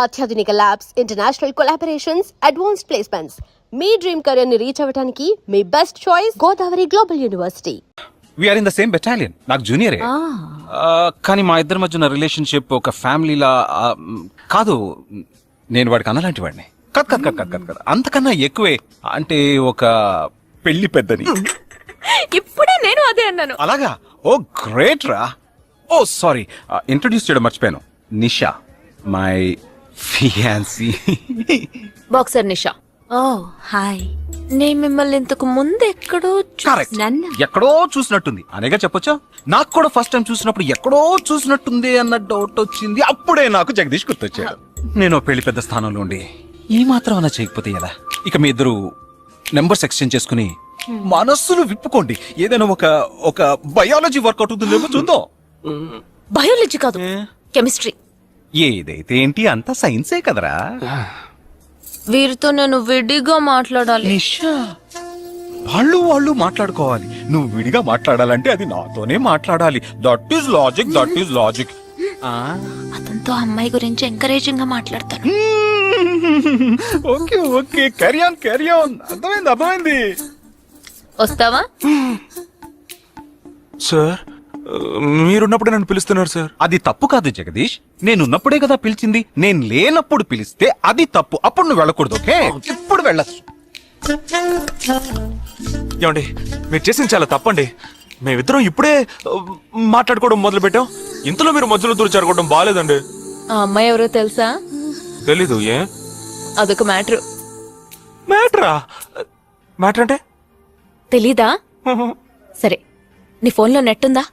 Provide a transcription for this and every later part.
అత్యాధునిక labs, international collaborations, advanced placements. మీ dream career ని రీచ్ అవ్వడానికి మీ best choice Godavari global university. We're in the same battalion. నాకు జూనియరే. కానీ మా ఇద్దరి మధ్య ఉన్న రిలేషన్షిప్ ఒక ఫ్యామిలీలా కాదు. నేను వాడికి అన్నలాంటి వాడిని కాదు. అంతకన్నా ఎక్కువే. అంటే ఒక పెళ్లి పెద్దని. ఇప్పుడే నేను అదే అన్నాను. అలాగా? ఓ గ్రేట్ రా. ఓ సారీ, ఇంట్రొడ్యూస్ చేయడం మర్చిపోయాను. Nisha, my fiancee. Boxer Nisha. Oh hi. నేను మిమ్మల్ని ఇంతకు ముందు ఎక్కడో నన్ను ఎక్కడో చూసినట్టుంది అనేగా చెప్పొచ్చా? నాకు కూడా ఫస్ట్ టైం చూసినప్పుడు ఎక్కడో చూసినట్టుంది అన్న డౌట్ వచ్చింది. అప్పుడే నాకు జగదీష్ గుర్తొచ్చాడు. నేను పెళ్లి పెద్ద స్థానంలో ఉండి ఈ మాత్రం అలా చేయకపోతే ఎలా? ఇక మీ ఇద్దరు నెంబర్స్ ఎక్స్చేంజ్ చేసుకుని మనస్సులు విప్పుకోండి. ఏదైనా ఒక బయాలజీ వర్కౌట్ అవుతుందేమో చూద్దాం. బయాలజీ కాదు, కెమిస్ట్రీ. ఏదైతే ఏంటి, అంతా సైన్సే కదరా. వీరితో నేను విడిగా మాట్లాడాలి. నిషా, వాళ్ళు మాట్లాడుకోవాలి. నువ్వు విడిగా మాట్లాడాలంటే అది నాతోనే మాట్లాడాలి. That is logic. అతనితో అమ్మాయి గురించి ఎంకరేజింగ్ గా మాట్లాడతాను. Okay carry on. అర్థమైంది. వస్తావా? సార్, మీరున్నప్పుడే నన్ను పిలుస్తున్నారు సార్. అది తప్పు కాదు జగదీష్. నేనున్నప్పుడే కదా పిలిచింది. నేను లేనప్పుడు పిలిస్తే అది తప్పు. అప్పుడు నువ్వు వెళ్ళకూడదు. ఓకే, ఇప్పుడు వెళ్ళచ్చు. ఏమండి, మీరు చేసింది చాలా తప్పండి. మేమిద్దరం ఇప్పుడే మాట్లాడుకోవడం మొదలు పెట్టాం. ఇంతలో మీరు మధ్యలో దూరం జరగడం బాగాలేదండి. ఆ అమ్మాయి ఎవరో తెలుసా? తెలీదు. ఏ అదొక మ్యాటర్. మ్యాటర్ అంటే? తెలీదా? సరే, నీ ఫోన్లో నెట్ ఉందా?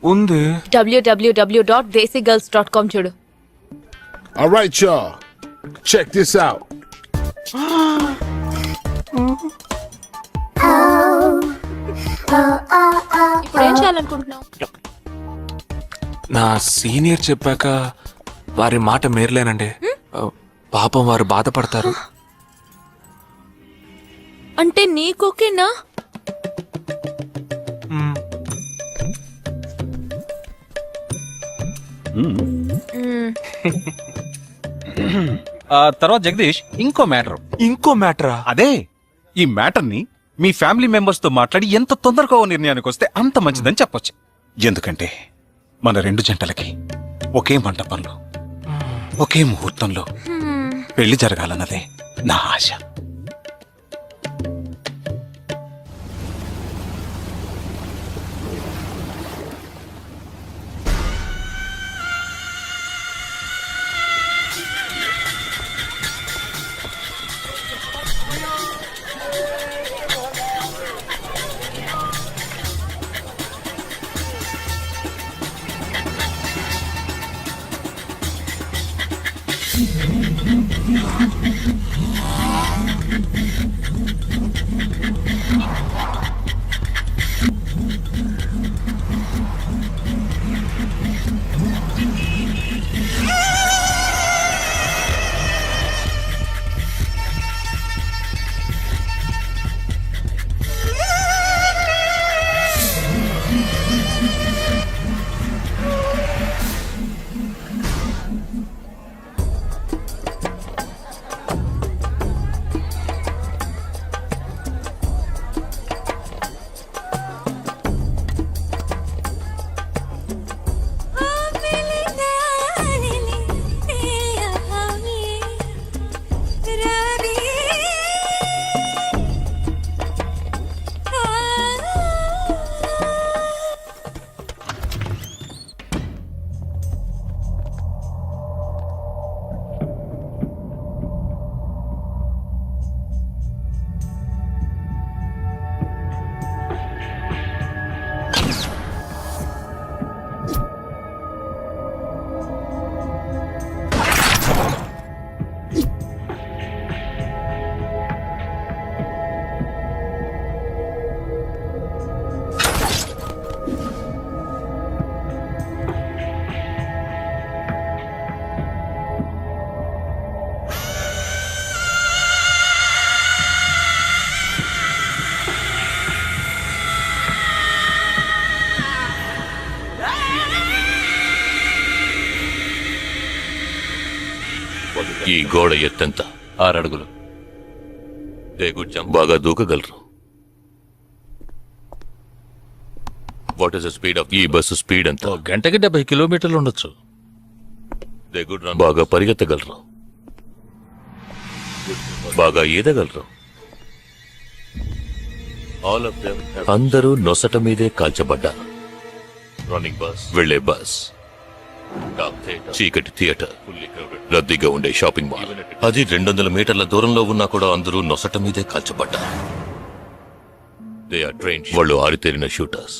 ఉంది. www.desicgirls.com చూడు. All right, y'all. Check this out. ఇప్పుడు ఏం చేయాలనుకుంటున్నావు? నా సీనియర్ చెప్పాక వారి మాట మేరలేనండి. పాపం వారు బాధపడతారు. అంటే నీకోకేనా? తర్వాత జగదీష్, ఇంకో మ్యాటరా? అదే, ఈ మ్యాటర్ ని మీ ఫ్యామిలీ మెంబర్స్ తో మాట్లాడి ఎంత తొందరగా ఓ నిర్ణయానికి వస్తే అంత మంచిదని చెప్పొచ్చు. ఎందుకంటే మన రెండు జంటలకి ఒకే మంటపంలో ఒకే ముహూర్తంలో పెళ్లి జరగాలన్నదే నా ఆశ. ఈ గోడ ఎత్తెంత? 6 అడుగులు. బాగా దూకగలరు. What is the speed of ఈ బస్సు స్పీడ్ ఎంత? గంటకి 70 కిలోమీటర్లు ఉండొచ్చు. బాగా పరిగెత్తగలరు. బాగా ఈదగలరు. అందరూ నొసట మీదే కాల్చబడ్డారు. రన్నింగ్ బస్, వెళ్లే బస్, చీకటి థియేటర్, రద్దీగా ఉండే షాపింగ్ మాల్. అది 200 మీటర్ల దూరంలో ఉన్నా కూడా అందరూ నొసట మీదే కాల్చబడ్డారు. They are trained. వాళ్ళు ఆరితేరిన shooters.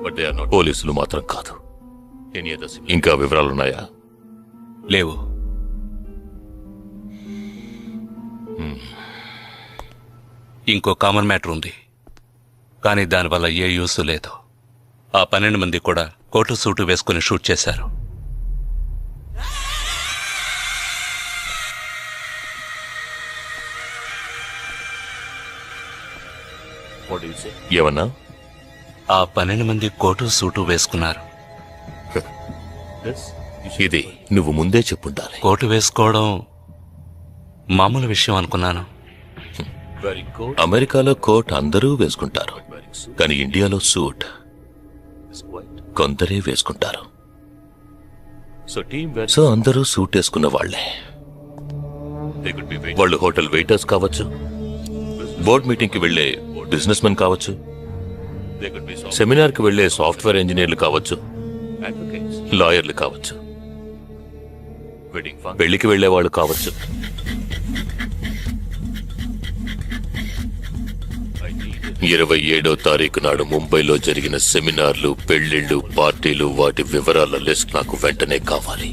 But they are not. పోలీసులు మాత్రం కాదు. ఇంకా వివరాలున్నాయా? లేవు. ఇంకో కామన్ మ్యాటర్ ఉంది, కానీ దానివల్ల ఏ యూస్ లేదు. ఆ 12 మంది కూడా కోటు సూటు వేసుకుని షూట్ చేశారు. ఏమన్నా? ఆ 12 మంది కోటు సూటు వేసుకున్నారు. ఇది నువ్వు ముందే చెప్పుండాలి. కోటు వేసుకోవడం మామూలు విషయం అనుకున్నాను. అమెరికాలో కోట్ అందరూ వేసుకుంటారు, కానీ ఇండియాలో సూట్ కొందరే వేసుకుంటారు. సో అందరూ సూట్ వేసుకున్న వాళ్లే. వాళ్ళు హోటల్ వెయిటర్స్ కావచ్చు, బోర్డ్ మీటింగ్ కి వెళ్లే బిజినెస్ మెన్ కావచ్చు, సెమినార్ కి వెళ్లే సాఫ్ట్వేర్ ఇంజనీర్లు కావచ్చు, లాయర్లు కావచ్చు, పెళ్లికి వెళ్లే వాళ్ళు కావచ్చు. 27వ తారీఖు నాడు ముంబైలో జరిగిన సెమినార్లు, పెళ్లిళ్లు, పార్టీలు, వాటి వివరాల లిస్ట్ నాకు వెంటనే కావాలి.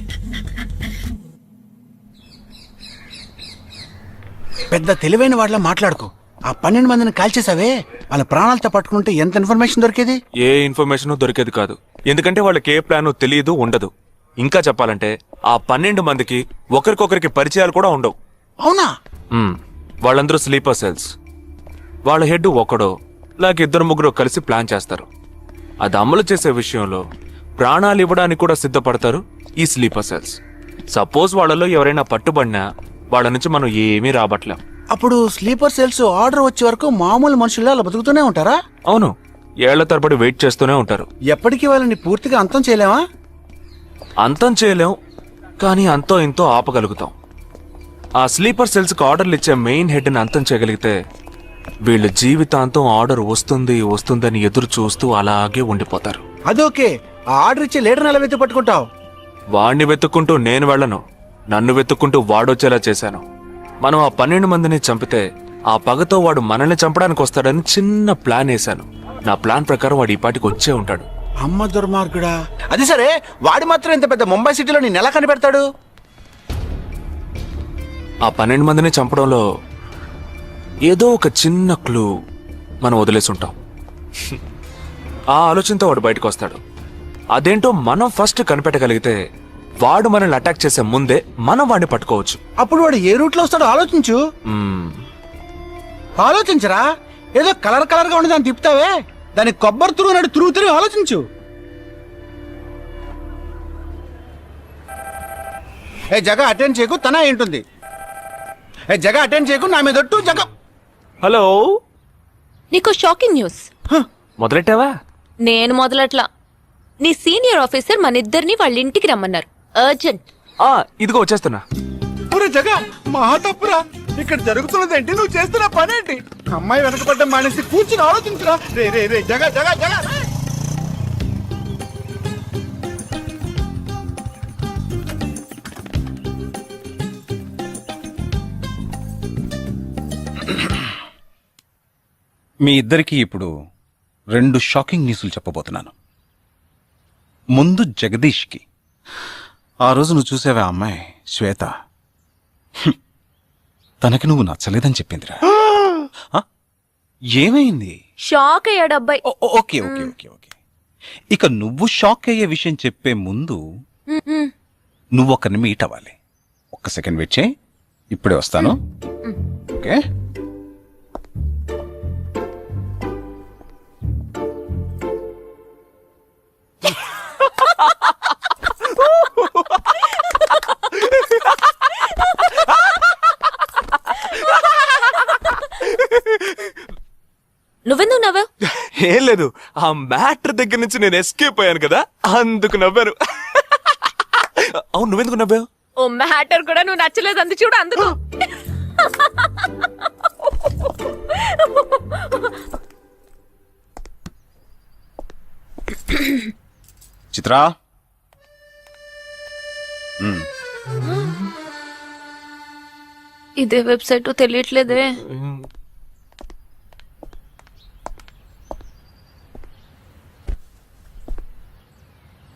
పెద్ద తెలివైన వాళ్ళ మాట్లాడుకో. ఆ 12 మందిని కాల్చేసావే, వాళ్ళ ప్రాణాలతో పట్టుకుంటే ఎంత ఇన్ఫర్మేషన్ దొరికేది? ఏ ఇన్ఫర్మేషన్ దొరికేది కాదు. ఎందుకంటే వాళ్ళకి ఏ ప్లాన్ తెలియదు, ఉండదు. ఇంకా చెప్పాలంటే ఆ 12 మందికి ఒకరికొకరికి పరిచయాలు కూడా ఉండవు. అవునా? వాళ్ళందరూ స్లీపర్ సెల్స్. వాళ్ళ హెడ్ ఒకడో లేక 2-3 కలిసి ప్లాన్ చేస్తారు. అది అమలు చేసే విషయంలో ప్రాణాలు ఇవ్వడానికి కూడా సిద్ధపడతారు ఈ స్లీపర్ సెల్స్. సపోజ్ వాళ్ళలో ఎవరైనా పట్టుబడినా వాళ్ళ నుంచి మనం ఏమీ రాబట్లేం. అప్పుడు స్లీపర్ సెల్స్ ఆర్డర్ వచ్చే వరకు మామూలు మనుషుల్లో అలా బతుకుతూనే ఉంటారా? అవును, ఏళ్ల తరబడి వెయిట్ చేస్తూనే ఉంటారు. ఎప్పటికీ వాళ్ళని పూర్తిగా అంతం చేయలేమా? అంతం చేయలేం, కానీ అంతో ఇంతో ఆపగలుగుతాం. ఆ స్లీపర్ సెల్స్ కి ఆర్డర్లు ఇచ్చే మెయిన్ హెడ్ ని అంతం చేయగలిగితే వీళ్ళు జీవితాంతం ఆర్డర్ వస్తుందని ఎదురు చూస్తూ అలాగే ఉండిపోతారు. అదోకే. ఆ ఆర్డర్ ఇచ్చే లీడర్ని ఎలా వెతి పట్టుకుంటావు? వాణ్ణి వెతుక్కుంటూ నేను వెళ్ళను, నన్ను వెతుక్కుంటూ వాడొచ్చేలా చేశాను. మనం ఆ 12 మందిని చంపితే ఆ పగతో వాడు మనల్ని చంపడానికి వస్తాడని చిన్న ప్లాన్ వేశాను. నా ప్లాన్ ప్రకారం వాడు ఈ పాటికి వచ్చే ఉంటాడు. అమ్మ దుర్మార్గుడా. అది సరే, వాడి మాత్రం ఇంత పెద్ద ముంబై సిటీలో నేను ఎలా కనిపెడతాడు? ఆ 12 మందిని చంపడంలో ఏదో ఒక చిన్న క్లూ మనం వదిలేసి ఉంటాం. ఆ ఆలోచనతో వాడు బయటకు వస్తాడు. అదేంటో మనం ఫస్ట్ కనిపెట్టగలిగితే వాడు మనల్ని అటాక్ చేసే ముందే మనం వాడిని పట్టుకోవచ్చు. అప్పుడు వాడు ఏ రూట్ లో వస్తాడో ఆలోచించు. ఆలోచించరా? ఏదో కలర్ కలర్ గా ఉండేదాన్ని తిప్పుతావే, దాని కొబ్బరి తురుగు తిరుగు ఆలోచించు. ఏ జగ అటెండ్ చేయకు, తన ఏంటుంది? ఏ జగ అటెండ్ చేయకు, నా మీద ఒట్టు. జగ హలో, నీకు షాకింగ్ న్యూస్. మొదలెట్టావా? నేను మొదలట్లా. నీ సీనియర్ ఆఫీసర్ మన ఇద్దరిని వాళ్ళ ఇంటికి రమ్మన్నారు. అర్జెంట్. ఇదిగో వచ్చేస్తున్నా. ఒరే జగ, మహా తప్పురా. ఇక్కడ జరుగుతున్నదేంటి? నువ్వు చేస్తున్న పనేంటి? అమ్మాయి వెనకబడ్డం మానేసి కూర్చుని ఆలోచించురా. రే రే రే జగ జగ జగ. మీ ఇద్దరికి ఇప్పుడు 2 షాకింగ్ న్యూస్లు చెప్పబోతున్నాను. ముందు జగదీష్కి. ఆ రోజు నువ్వు చూసావా అమ్మాయి శ్వేత? తనకి నువ్వు నచ్చలేదని చెప్పిందిరా. ఏమైంది? షాక్ అయ్యాడు అబ్బాయి. Okay okay okay okay. ఇక నువ్వు షాక్ అయ్యే విషయం చెప్పే ముందు నువ్వు ఒకరిని మీట్ అవ్వాలి. ఒక్క సెకండ్ వెయిట్ చేయి, ఇప్పుడే వస్తాను. ఓకే. ఏం లేదు, ఆ మ్యాటర్ దగ్గర నుంచి నేను ఎస్కేప్ అయ్యాను కదా, అందుకు నవ్వాను. అవును, నువ్వెందుకు నవ్వావు? ఓ మ్యాటర్ కూడా నువ్వు నచ్చలేదు అంది చూడు అందుకు. చిత్రా, ఇదే వెబ్సైట్ తెలియట్లేదే.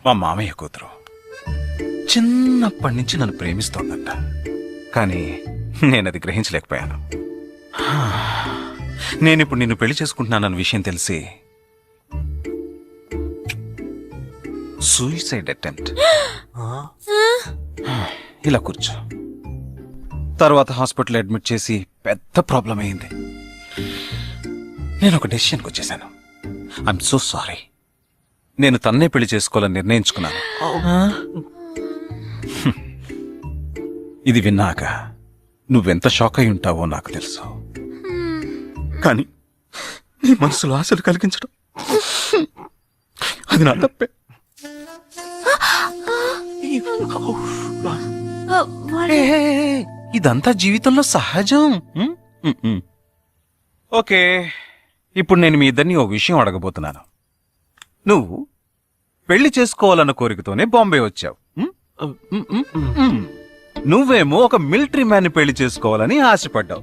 మా మామయ్య కూతురు చిన్నప్పటి నుంచి నన్ను ప్రేమిస్తోందంట, కానీ నేనది గ్రహించలేకపోయాను. నేనిప్పుడు నిన్ను పెళ్లి చేసుకుంటున్నానన్న విషయం తెలిసి సూసైడ్ అటెంప్ట్. ఇలా కూర్చో. తర్వాత హాస్పిటల్ అడ్మిట్ చేసి పెద్ద ప్రాబ్లం అయింది. నేను ఒక డెసిషన్కి వచ్చేసాను. I'm so sorry. నేను తన్నే పెళ్లి చేసుకోవాలని నిర్ణయించుకున్నాను. ఇది విన్నాక నువ్వెంత షాక్ అయి ఉంటావో నాకు తెలుసు, కానీ నీ మనసులో ఆశలు కలిగించడం అది నా తప్పే. ఇదంతా జీవితంలో సహజం. ఓకే, ఇప్పుడు నేను మీ ఇద్దరిని ఓ విషయం అడగబోతున్నాను. నువ్వు పెళ్లి చేసుకోవాలన్న కోరికతోనే బాంబే వచ్చావు. నువ్వేమో ఒక మిలిటరీ మ్యాన్ పెళ్లి చేసుకోవాలని ఆశపడ్డావు.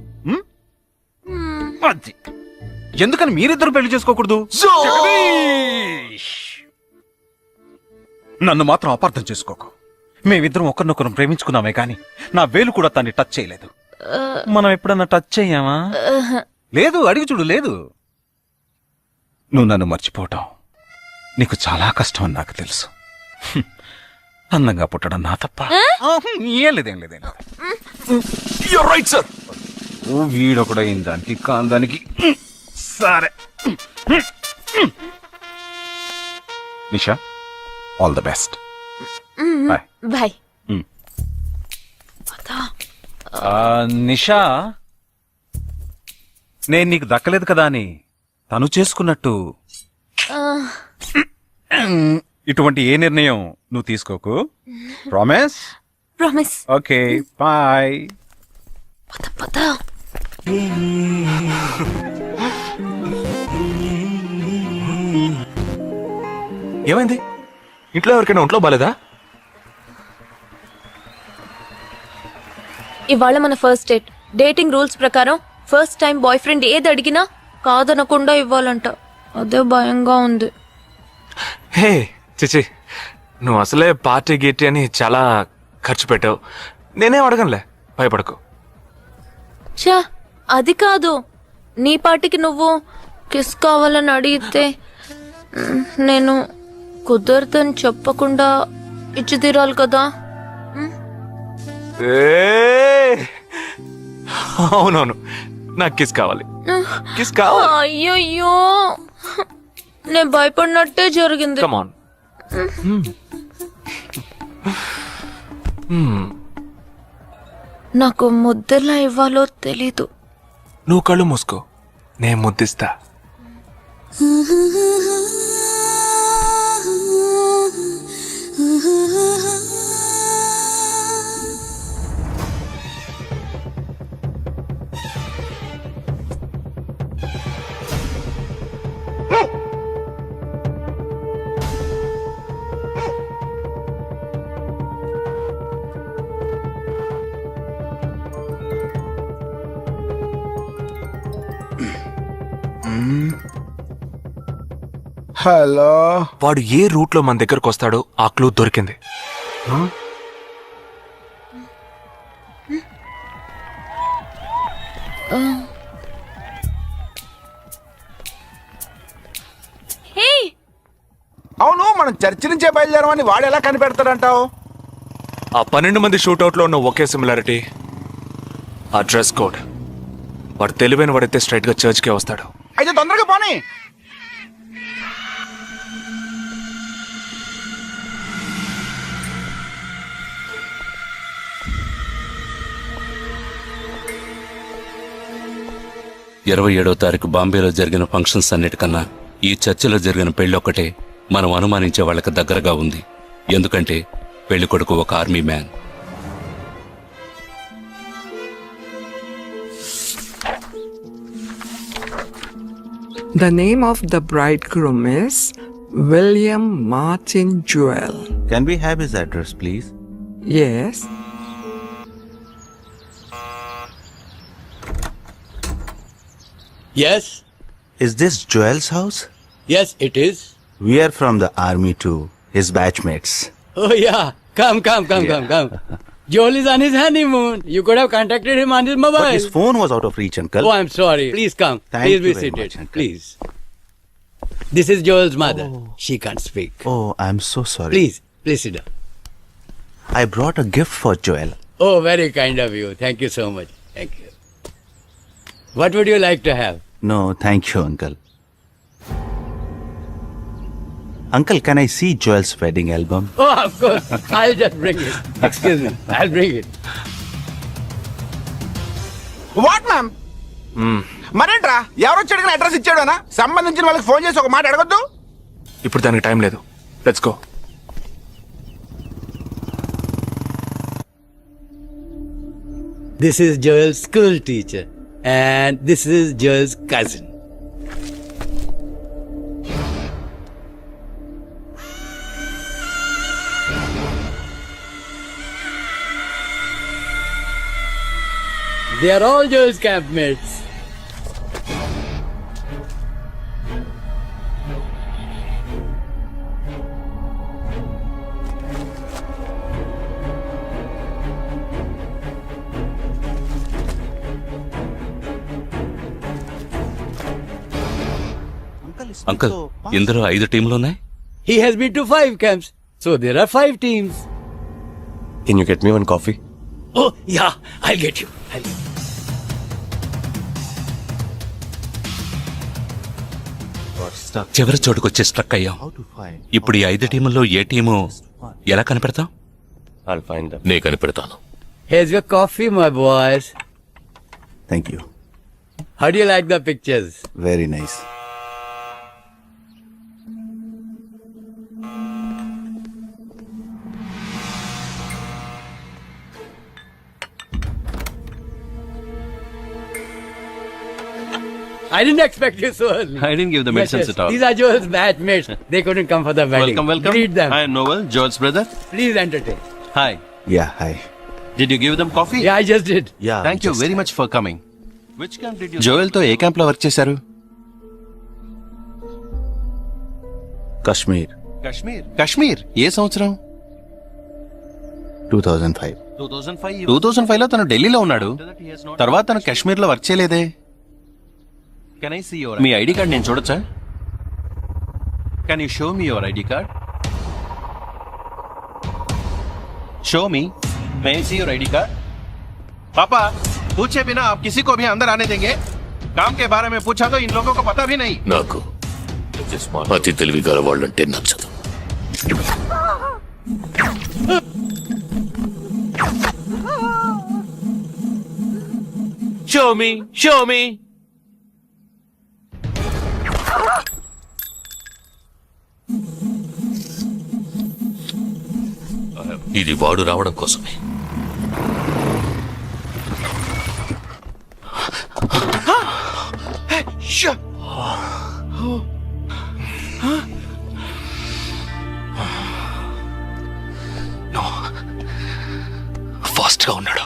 అది ఎందుకని మీరిద్దరు పెళ్లి చేసుకోకూడదు? జగదీష్! నన్ను మాత్రం అపార్థం చేసుకోకు. మేమిద్దరం ఒకరినొకరం ప్రేమించుకున్నామే కానీ నా వేలు కూడా తన్ని టచ్ చేయలేదు. మనం ఎప్పుడన్నా టచ్ అయ్యామా? లేదు, అడిగి చూడు. లేదు. నువ్వు నన్ను మర్చిపోవటం నీకు చాలా కష్టం అని నాకు తెలుసు. అందంగా పుట్టడం నా తప్ప. ఏం లేదేం లేదేం లేదు. Right sir. వీడొకడు అయిన దానికి కాందానికి. సరే Nisha, all the best. Bye. Bye. Nisha, నేను నీకు దక్కలేదు కదా అని తను చేసుకున్నట్టు ఇటువంటి ఏ నిర్ణయం నువ్వు తీసుకోకు. ప్రామిస్? ప్రామిస్. Okay, bye. పద పద. ఏమైంది? ఇంట్లో ఎవరికైనా ఒంట్లో బాలేదా? ఇవాళ మన ఫస్ట్ డేట్. డేటింగ్ రూల్స్ ప్రకారం ఫస్ట్ టైం బాయ్ ఫ్రెండ్ ఏది అడిగినా కాదనకుండా ఇవ్వాలంట. అదే భయంగా ఉంది. హే చిచి, నువ్వు అసలే పార్టీ గీటీ అని చాలా ఖర్చు పెట్టావు. నేనేం అడగనులే, భయపడకు. చా, అది కాదు. నీ పార్టీకి నువ్వు కిస్ కావాలని అడిగితే నేను కుదరదని చెప్పకుండా ఇచ్చి తీరాలి కదా. అవునవును, నాకు కిస్ కావాలి. కిస్ కావాలి. అయ్యయ్యో, నేను భయపడినట్టే జరిగింది. Come on. నాకు ముద్దెలా ఇవ్వాలో తెలీదు. నువ్వు కళ్ళు మూసుకో, నేను ముద్దిస్తా. హలో. వాడు ఏ రూట్ లో మన దగ్గరకు వస్తాడో ఆ క్లూ దొరికింది. అవును, మనం చర్చి నుంచే బయలుదేరమని వాడు ఎలా కనిపెడతాడంటావు? ఆ 12 మంది షూట్అవుట్ లో ఉన్న ఒకే సిమిలారిటీ, ఆ డ్రెస్ కోడ్. వాడు తెలివైన వాడైతే స్ట్రైట్ గా చర్చ్ కే వస్తాడు. అయితే తొందరగా పోనీ. తారీఖు బాంబేలో జరిగిన ఫంక్షన్స్ అన్నిటికన్నా ఈ చర్చిలో జరిగిన పెళ్ళొక్కటే మనం అనుమానించే వాళ్ళకి దగ్గరగా ఉంది. ఎందుకంటే పెళ్లి కొడుకు ఒక army man. The name of the bridegroom is William Martin Jewell. Can we have his address, please? Yes. Yes. Is this Joel's house? Yes, it is. We are from the army too, his batchmates. Oh yeah, come. Joel is on his honeymoon. You could have contacted him on his mobile. But his phone was out of reach, uncle. Oh, I'm sorry. Please come. Thank Please you be very seated. much, uncle. Please. This is Joel's mother. She can't speak. Oh, I'm so sorry. Please sit down. I brought a gift for Joel. Oh, very kind of you. Thank you so much. Thank you. What would you like to have? No, thank you, uncle. Uncle, can I see Joel's wedding album? Oh, of course. I'll just bring it. Excuse me. I'll bring it. What ma'am? మరేంట్రా, ఎవరు వచ్చి అడిగిన address ఇచ్చాడనా? సంబంధించిన వాళ్ళకి phone చేసి ఒక మాట అడగొద్దు. ఇప్పుడు దానికి టైం లేదు. Let's go. This is Joel's school teacher. And this is Joel's cousin. They are all Joel's campmates. Uncle, ఇందులో 5 టీంలున్నాయి. He has been to 5 camps. So there are 5 teams. Can you get me one coffee? Oh, yeah, I'll get you. చివరి చోటుకొచ్చి struck అయ్యాం. ఇప్పుడు ఈ 5 టీముల్లో ఏ team ఎలా కనిపెడతాం? నే కనిపెడతాను. Here's your coffee, my boys. Thank you. How do you like the pictures? Very nice. I didn't expect you so early. I didn't give the medicines at all. These are Joel's batchmates. They couldn't come for the wedding. Welcome. Greet them. Hi, Noel, Joel's brother. Please entertain. Hi. Yeah, hi. Did you give them coffee? Yeah, I just did. Yeah. Thank you very much for coming. Which camp did you? Joel తో ఏ camp లో work చేశారు? Kashmir, Kashmir. ఏ సంవత్సరం? 2005. 2005 లో తను ఢిల్లీలో ఉన్నాడు. తర్వాత తను కాశ్మీర్ లో వర్క్ చేయలేదే. మీ ఐడి కార్డ్ నేను చూడొచ్చా? Can you show me your ID card? Show me. May I see your ID card? पापा, पूछे बिना आप किसी को भी अंदर आने देंगे? काम के बारे में पूछा तो इन लोगों को पता भी नहीं. నాకు అతి తెలివి గల వాళ్ళంటే నచ్చదు. Show me. ఇది వాడు రావడం కోసమే. ఫాస్ట్ గా ఉన్నాడు.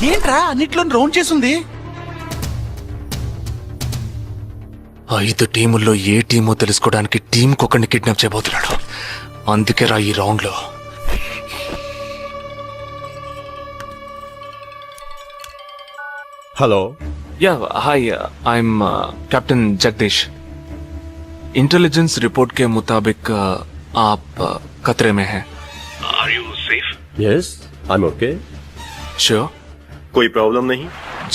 ఏంట్రా అన్నిట్లో రౌండ్ చేసింది? 5 టీముల్లో ఏ టీమో తెలుసుకోవడానికి టీంకొకరిని కిడ్నాప్ చేయబోతున్నాడు. అందుకే రా ఈ రౌండ్ లో. Hello. Yeah hi, I'm captain Jagdish. Intelligence report के मुताबिक आप खतरे में हैं. Are you safe? Yes, I am okay. Sure, कोई प्रॉब्लम नहीं?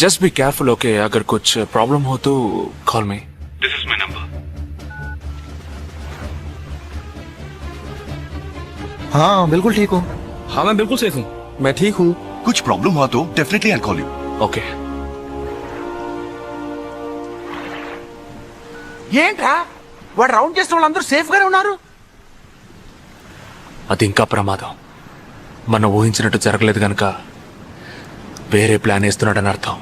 Just be careful, okay? अगर कुछ प्रॉब्लम हो तो call me. This is my number. हाँ बिल्कुल ठीक हूँ। हाँ मैं बिल्कुल सेफ हूँ। मैं ठीक हूँ। कुछ प्रॉब्लम हुआ तो definitely I call you. Okay. ఏంట్రా వాడు రౌండ్ చేసిన వాళ్ళందరూ సేఫ్ గానే ఉన్నారు? అది ఇంకా ప్రమాదం. మనం ఊహించినట్టు జరగలేదు గనక వేరే ప్లాన్ వేస్తున్నాడని అర్థం.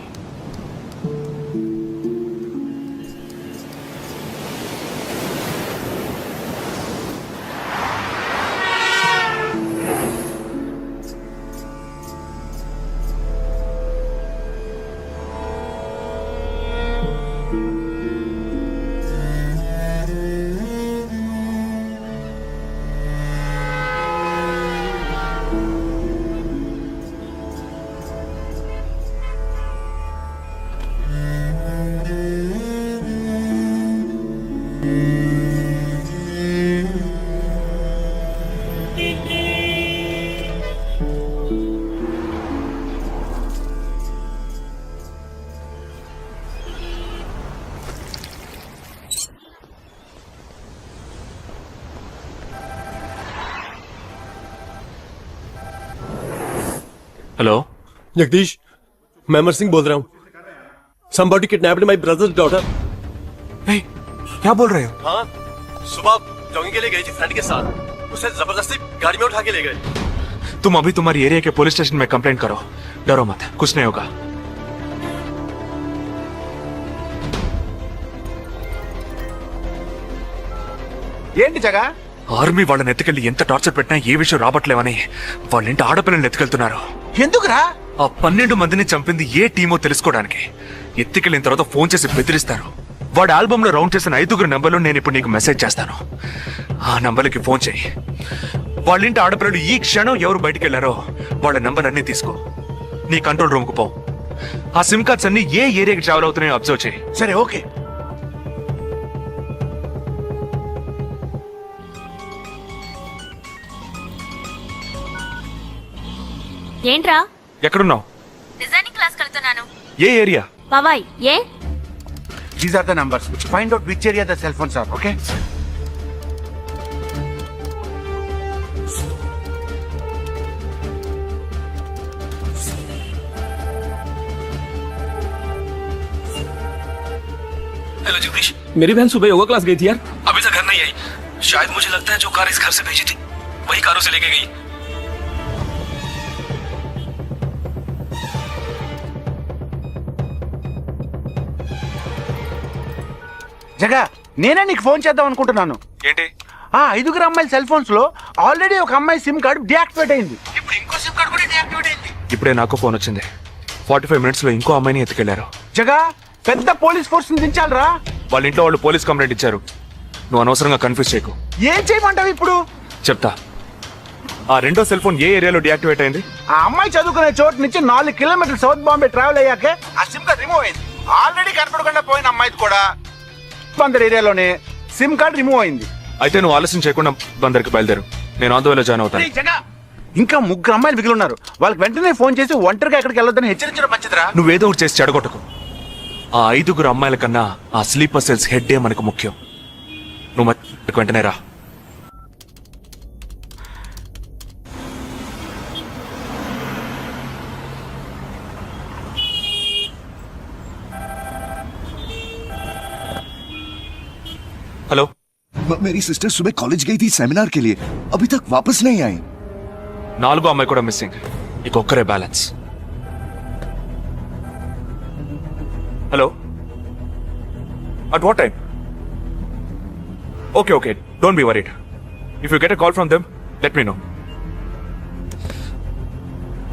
हेलो जगदीश, मैं अमर सिंह बोल रहा हूँ। Somebody kidnapped my brother's daughter। hey, क्या बोल रहे हो? हाँ, सुबह जॉगिंग के लिए गई थी फ्रेंड के साथ, उसे जबरदस्ती गाड़ी में उठा के ले गए। तुम अभी तुम्हारी एरिया के पुलिस स्टेशन में कंप्लेंट करो. डरो मत, कुछ नहीं होगा. ఏంటి జగా? ఆర్మీ వాళ్ళని ఎత్తుకెళ్ళి ఎంత టార్చర్ పెట్టినా ఏ విషయం రాబట్లేవని వాళ్ళ ఇంటి ఆడపిల్లల్ని ఎత్తుకెళ్తున్నారు. ఎందుకురా? ఆ 12 మందిని చంపింది ఏ టీమో తెలుసుకోవడానికి. ఎత్తుకెళ్ళిన తర్వాత ఫోన్ చేసి బెదిరిస్తారు. వాడి ఆల్బమ్ లో రౌండ్ చేసిన 5 నంబర్లు నేను ఇప్పుడు నీకు మెసేజ్ చేస్తాను. ఆ నంబర్లకి ఫోన్ చేయి. వాళ్ళ ఇంటి ఆడపిల్లలు ఈ క్షణం ఎవరు బయటికి వెళ్లారో వాళ్ళ నంబర్ అన్ని తీసుకో. నీ కంట్రోల్ రూమ్ కు పో. ఆ సిమ్ కార్డ్స్ అన్ని ఏ ఏరియాకి ట్రావెల్ అవుతున్నాయో అబ్జర్వ్ చేయి. సరే ఓకే. ఏంట్రా? ఎక్కడున్నావు? డిజైనింగ్ క్లాస్ వెళ్తున్నాను. ఏ ఏరియా? బాబాయ్ ఏ? These are the numbers. Find out which area the cell phones are, okay? Hello Jagdish, मेरी बहन सुबह योगा क्लास गई थी यार. अभी तक घर नहीं आई. शायद मुझे लगता है जो कार इस घर से भेजी थी वही कारों से लेके गई. జగా, నేనే నీకు ఫోన్ చేద్దాం అనుకుంటున్నాను. ఏంటి? ఆ 5 అమ్మాయిల సెల్ ఫోన్స్ లో ఆల్రెడీ ఒక అమ్మాయి సిమ్ కార్డ్ డియాక్టివేట్ అయింది. ఇప్పుడు ఇంకో సిమ్ కార్డ్ కూడా డియాక్టివేట్ అయింది. ఇప్పుడే నాకు ఫోన్ వచ్చింది. 45 మినిట్స్ లో ఇంకో అమ్మాయిని ఎత్తుకెళ్లారు. జగా, పెద్ద పోలీస్ ఫోర్స్ ని దించాలరా. వాళ్ళ ఇంట్లో వాళ్ళు పోలీస్ కంప్లైంట్ ఇచ్చారు. నువ్వు అనవసరంగా కన్ఫ్యూజ్ చేయకు. ఏం చేయమంటావు ఇప్పుడు? చెప్తా. ఆ రెండో సెల్ ఫోన్ ఏ ఏరియాలో డియాక్టివేట్ అయింది? ఆ అమ్మాయి చదువుకునే చోటు నుంచి 4 కిలోమీటర్లు సౌత్ బాంబే ట్రావెల్ అయ్యాకే ఆ సిమ్ కార్డ్ రిమూవ్ అయింది. ఆల్రెడీ కనపడకుండా పోయిన అమ్మాయిది కూడా బందర్ ఏరియాలోనే సిమ్ కార్డ్ రిమూవ్ అయింది. అయితే నువ్వు ఆలస్యం చేయకుండా బందర్కి బయలుదేరు. నేను ఆందోళన జాయిన్ అవుతాను. ఇంకా 3 అమ్మాయిలు మిగిలి ఉన్నారు. వాళ్ళకి వెంటనే ఫోన్ చేసి ఒంటరిగా ఎక్కడికి వెళ్ళొద్దని హెచ్చరించడం మంచిదిరా. నువ్వేదో ఒకటి చేసి చెడగొట్టకు. ఆ 5 అమ్మాయిల కన్నా ఆ స్లీపర్ సెల్స్ హెడ్ ఏ మనకు ముఖ్యం. నువ్వు వెంటనే రా. हेलो, मेरी सिस्टर सुबह कॉलेज गई थी सेमिनार के लिए, अभी तक वापस नहीं आई. 4 అమ్మాయి కూడా మిస్సింగ్. ఇంకొక్కరే balance. Hello, at what time? Okay okay, don't be worried. If you get a call from them let me know.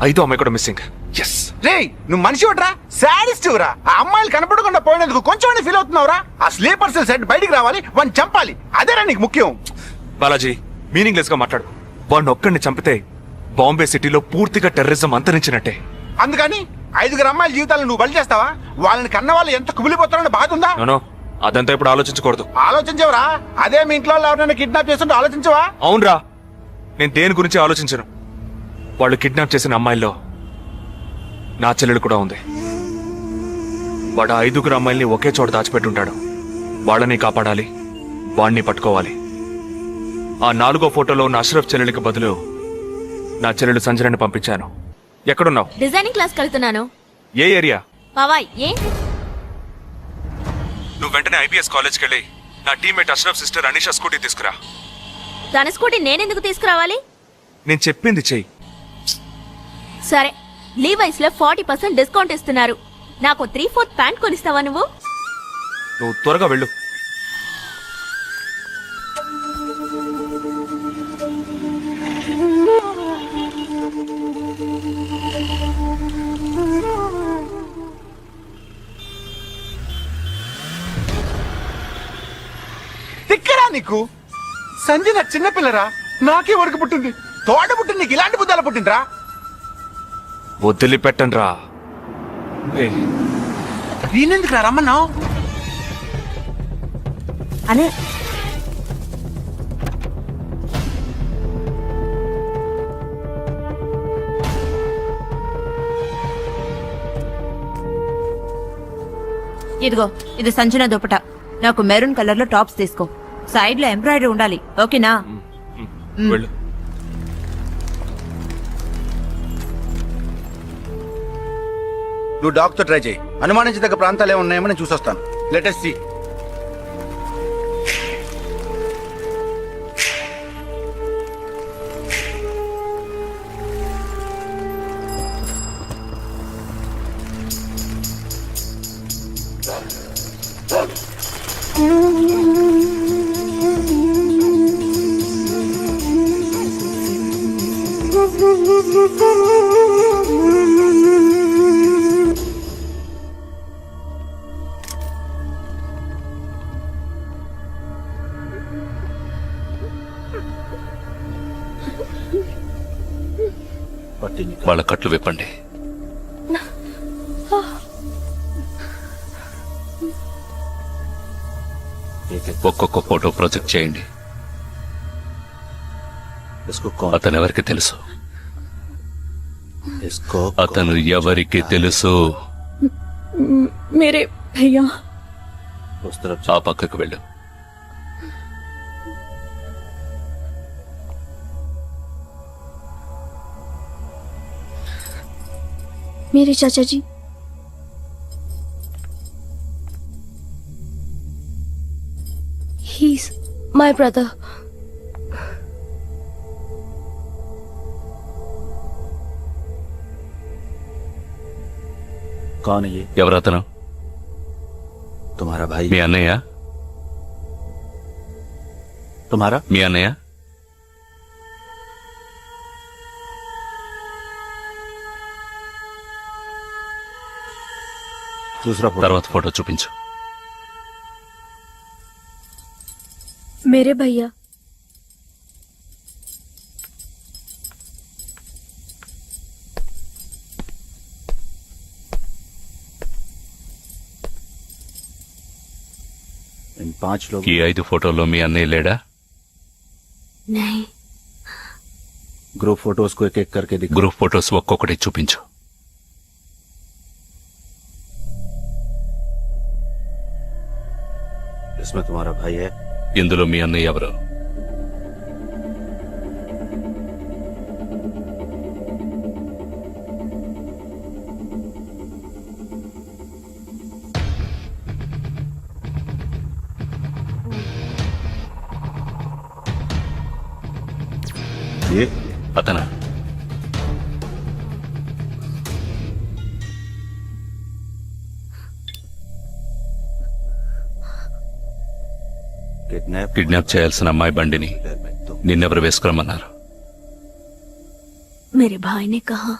5 అమ్మాయి కూడా మిస్సింగ్. ఎస్. రే, నువ్వు మనిషి ఒకట్రా, సాడిస్ట్ రా. ఆ అమ్మాయిలు కనపడకుండా పోయినందుకు కొంచెం ఫీల్ అవుతున్నావురా. ఆ స్లీపర్ సెల్ సెట్ బయటికి రావాలి, వాడిని చంపాలి. అదేరా నీకు ముఖ్యం. బాలాజీ, మీనింగ్లెస్ గా మాట్లాడు. వాడిని ఒక్కడిని చంపితే బాంబే సిటీలో పూర్తిగా టెర్రరిజం అంతరించినట్టే. అందుకని 5 అమ్మాయిల జీవితాలను నువ్వు బలి చేస్తావా? వాళ్ళని కన్న వాళ్ళు ఎంత కుమిలిపోతారని బాధ ఉందా? నో, అదంతా ఇప్పుడు ఆలోచించకూడదు. ఆలోచించవరా? అదే మీ ఇంట్లో ఎవరైనా కిడ్నాప్ చేస్తుంటే ఆలోచించవా? అవునరా, నేను దేని గురించి ఆలోచించను. వాళ్ళు కిడ్నాప్ చేసిన అమ్మాయిల్లో నా చెల్లెలు కూడా ఉంది. వాడు 5 అమ్మాయిల్ని ఒకే చోట దాచిపెట్టుంటాడు. వాళ్ళని కాపాడాలి, వాణ్ణి పట్టుకోవాలి. ఆ 4వ ఫోటోలో ఉన్న అష్రఫ్ చెల్లెలికి బదులు నా చెల్లెలు సంజనని పంపించాను. ఎక్కడున్నావు? డిజైనింగ్ క్లాస్ వెళ్తున్నాను. ఏ ఏరియా? పవాయ్. ఏ నువ్వు వెంటనే ఐపీఎస్ కాలేజ్కి వెళ్ళి నా teammate Ashraf sister Anisha scooty తీసుకురా. తన స్కూటీ నేనెందుకు తీసుకురావాలి? నేను చెప్పింది చెయ్యి. సరే, లీవైస్ లో 40% డిస్కౌంట్ ఇస్తున్నారు. నాకు 3/4 ప్యాంట్ కొనిస్తావా నువ్వు? నువ్వు త్వరగా వెళ్ళు. తిక్కరా నీకు? సంజన చిన్నపిల్లరా, నాకే వరకు పుట్టింది. తోట పుట్టింది, నీకు ఇలాంటి బుద్ధాలు పుట్టిందిరా? వదిలిపెట్టండి రా. నేనెందుకు రా రమ్మన్నావు? అనే ఇదిగో, ఇది సంజన దుపట. నాకు మెరూన్ కలర్ లో టాప్స్ తీసుకో. సైడ్ లో ఎంబ్రాయిడరీ ఉండాలి, ఓకేనా? వెళ్ళు. నువ్వు డాక్టర్ ట్రై చేయి. అనుమానించదగ్గ ప్రాంతాలు ఏమి ఉన్నాయేమో నేను చూసొస్తాను. Latest C. వాళ్ళ కట్లు విప్పండి. ఒక్కొక్క ఫోటో ప్రొజెక్ట్ చేయండి. అతను ఎవరికి తెలుసు? అతను ఎవరికి తెలుసు? మీరే భయ్యా. ఆ పక్కకు వెళ్ళు. मेरे चाचा जी. He's my brother. कौन है ये? ఎవరతను? तुम्हारा भाई? మీ అన్నయ్య? तुम्हारा? మీ అన్నయ్య? दूसरा फोटो. తర్వాత ఫోటో చూపించు. मेरे भैया. इन 5 लोग. ఈ 5 ఫోటోల్లో మీ అన్నయ్య లేడా? नहीं. ग्रुप फोटोज को एक एक करके दिखा. గ్రూప్ ఫోటోస్ ఒక్కొక్కటి చూపించు. इसमें तुम्हारा भाई है? ఇందులో మీ అన్నయ్య ఎవరు? ये అతనా? కిడ్నాప్ చేయాల్సిన అమ్మాయి బండిని నిన్నెవరు వేసుకురమ్మన్నారు? मेरे भाई ने कहा